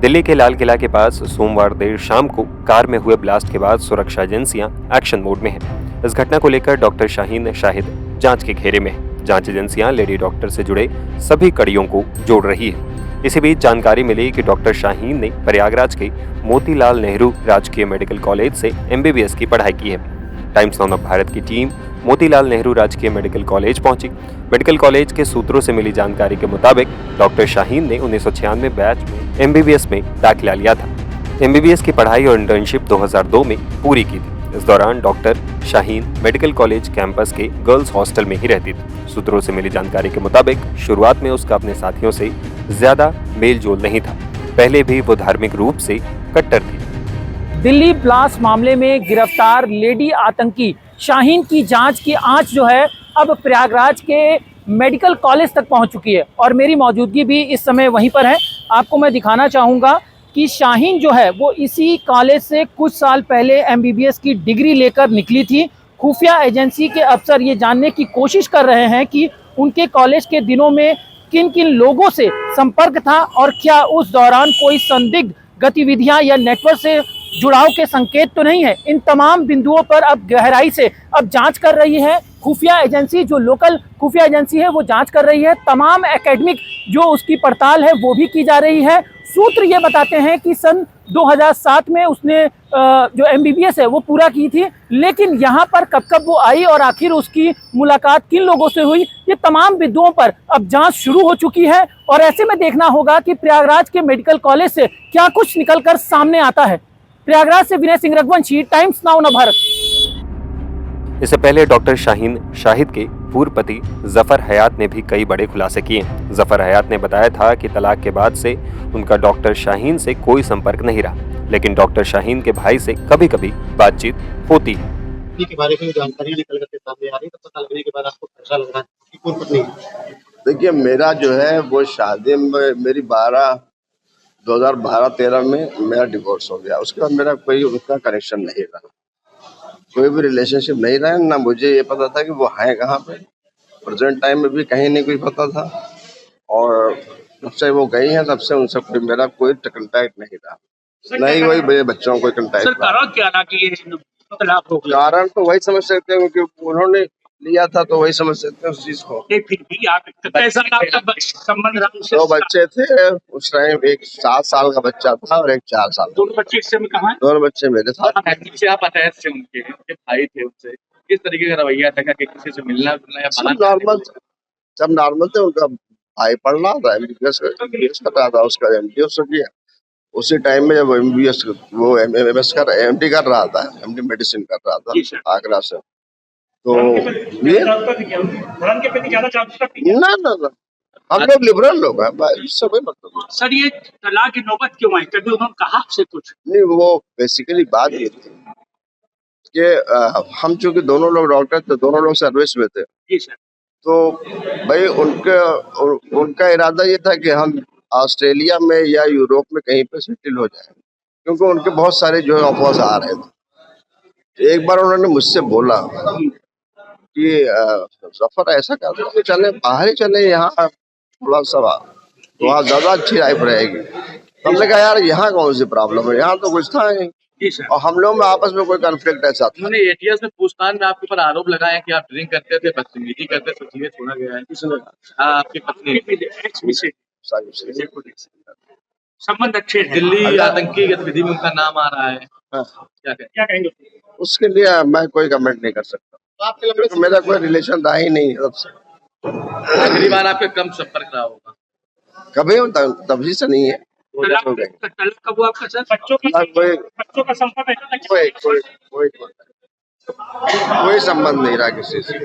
दिल्ली के लाल किला के पास सोमवार देर शाम को कार में हुए ब्लास्ट के बाद सुरक्षा एजेंसियां एक्शन मोड में हैं। इस घटना को लेकर डॉक्टर शाहीन शाहिद जांच के घेरे में है। जांच एजेंसियां लेडी डॉक्टर से जुड़े सभी कड़ियों को जोड़ रही है। इसी बीच जानकारी मिली कि डॉक्टर शाहीन ने प्रयागराज के मोतीलाल नेहरू राजकीय मेडिकल कॉलेज से MBBS की पढ़ाई की है। टाइम्स नाउ भारत की टीम मोतीलाल नेहरू राजकीय मेडिकल कॉलेज पहुंची। मेडिकल कॉलेज के सूत्रों से मिली जानकारी के मुताबिक डॉक्टर शाहीन ने 1996 बैच में MBBS में दाखिला लिया था। MBBS की पढ़ाई और इंटर्नशिप 2002 में पूरी की थी। इस दौरान doctor Shaheen medical college campus के गर्ल्स हॉस्टल में ही रहती थी। सूत्रों से मिली जानकारी के मुताबिक शुरुआत में उसका अपने साथियों से ज्यादा मेल जोल नहीं था। पहले भी वो धार्मिक रूप से कट्टर थी। दिल्ली ब्लास्ट मामले में गिरफ्तार लेडी आतंकी शाहीन की जांच की आंच जो है अब प्रयागराज के मेडिकल कॉलेज तक पहुंच चुकी है और मेरी मौजूदगी भी इस समय वहीं पर है। आपको मैं दिखाना चाहूँगा कि शाहीन जो है वो इसी कॉलेज से कुछ साल पहले MBBS की डिग्री लेकर निकली थी। खुफिया एजेंसी के अफसर ये जानने की कोशिश कर रहे हैं कि उनके कॉलेज के दिनों में किन किन लोगों से संपर्क था और क्या उस दौरान कोई संदिग्ध गतिविधियां या नेटवर्क से जुड़ाव के संकेत तो नहीं है। इन तमाम बिंदुओं पर अब गहराई से अब जांच कर रही है खुफिया एजेंसी। जो लोकल खुफिया एजेंसी है वो जांच कर रही है। तमाम एकेडमिक जो उसकी पड़ताल है वो भी की जा रही है। सूत्र ये बताते हैं कि सन 2007 में उसने जो MBBS है वो पूरा की थी, लेकिन यहाँ पर कब वो आई और आखिर उसकी मुलाकात किन लोगों से हुई, ये तमाम बिंदुओं पर अब जांच शुरू हो चुकी है। और ऐसे में देखना होगा कि प्रयागराज के मेडिकल कॉलेज से क्या कुछ निकलकर सामने आता है। प्रयागराज से विनय सिंह रघुवंशी, टाइम्स नाउ भारत। इससे पहले डॉक्टर शाहीन शाहिद के पूर्व पति जफर हयात ने भी कई बड़े खुलासे किए। जफर हयात ने बताया था कि तलाक के बाद से उनका डॉक्टर शाहीन से कोई संपर्क नहीं रहा, लेकिन डॉक्टर शाहीन के भाई से कभी कभी बातचीत होती है। के बारे में जानकारियां निकल करके सामने आ रही है, तो पता लगने के बाद आपको फैसला लग रहा है कि कौन पत्नी है। देखिए, मेरा जो है वो शादी में मेरी 2012-13 में मेरा डिवोर्स हो गया। उसके बाद मेरा कोई उनका कनेक्शन नहीं रहा, कोई भी रिलेशनशिप नहीं रहा। ना मुझे ये पता था कि वो है कहाँ पे। प्रेजेंट टाइम में भी कहीं नहीं कोई पता था, और जब से वो गई हैं तब से उनसे कोई मेरा कोई कंटैक्ट नहीं रहा। नहीं वही मेरे बच्चों को कंटैक्ट। कारण क्या रहा कि ये तलाक हो गया? कारण तो वही समझ सकते हैं क्योंकि उन्होंने लिया था, तो वही समझ सकते हैं उस चीज को। फिर भी आप कैसा आपका संबंध रहा उससे? 2 बच्चे थे उस टाइम, एक 7 साल का बच्चा था और एक 4 साल। दोनों बच्चे इस समय कहाँ हैं? दोनों बच्चे मेरे साथ। आप अटैच थे उनके भाई थे, उनसे किस तरीके का रवैया था? कि किसी से मिलना या सब नॉर्मल थे। उनका भाई पढ़ रहा था, MBBS कर रहा था, उसका MBBS किया। उसी टाइम में जब MBBS वो MMS कर MD कर रहा था, MD मेडिसिन कर रहा था आगरा से। तो ये ना हम लोग लिबरल लोग हैं, इससे कोई मतलब नहीं। सर, ये तलाक की नौबत क्यों आई? कभी उन्होंने कहा आपसे कुछ? नहीं, वो बेसिकली बात ये थी कि हम चूंकि दोनों लोग डॉक्टर थे, दोनों लोग सर्विस में थे। जी सर। तो भाई उनका इरादा ये था कि हम ऑस्ट्रेलिया में या यूरोप में कहीं पे सेटल हो जाए, क्योंकि उनके बहुत सारे जो है ऑफर्स आ रहे थे। एक बार उन्होंने मुझसे बोला कि सफर ऐसा करते हैं, चले बाहर ही चले, यहाँ थोड़ा सा तो वहाँ ज्यादा अच्छी लाइफ रहेगी। तो हमने कहा यार यहाँ कौन सी प्रॉब्लम है, यहाँ तो कुछ था नहीं। और हम लोग में आपस में कोई कॉन्फ्लिक्ट ऐसा था। उन्होंने ATS में पूछताछ में आपके ऊपर आरोप लगाया कि आप ड्रिंक करते थे, बदतमीजी करते थे, चीजें छोड़ा गया है। आपकी पत्नी संबंध अच्छे हैं। दिल्ली आतंकी गतिविधि में उनका नाम आ रहा है, क्या कहेंगे? उसके लिए मैं कोई कमेंट नहीं कर सकता, क्योंकि मेरा कोई रिलेशन रहा ही नहीं तब से। आखिरी बार आपके कम संपर्क रहा होगा? कभी तभी से नहीं है। तलाक कब हुआ आपका सर? बच्चों का संपर्क कोई संबंध नहीं रहा किसी से।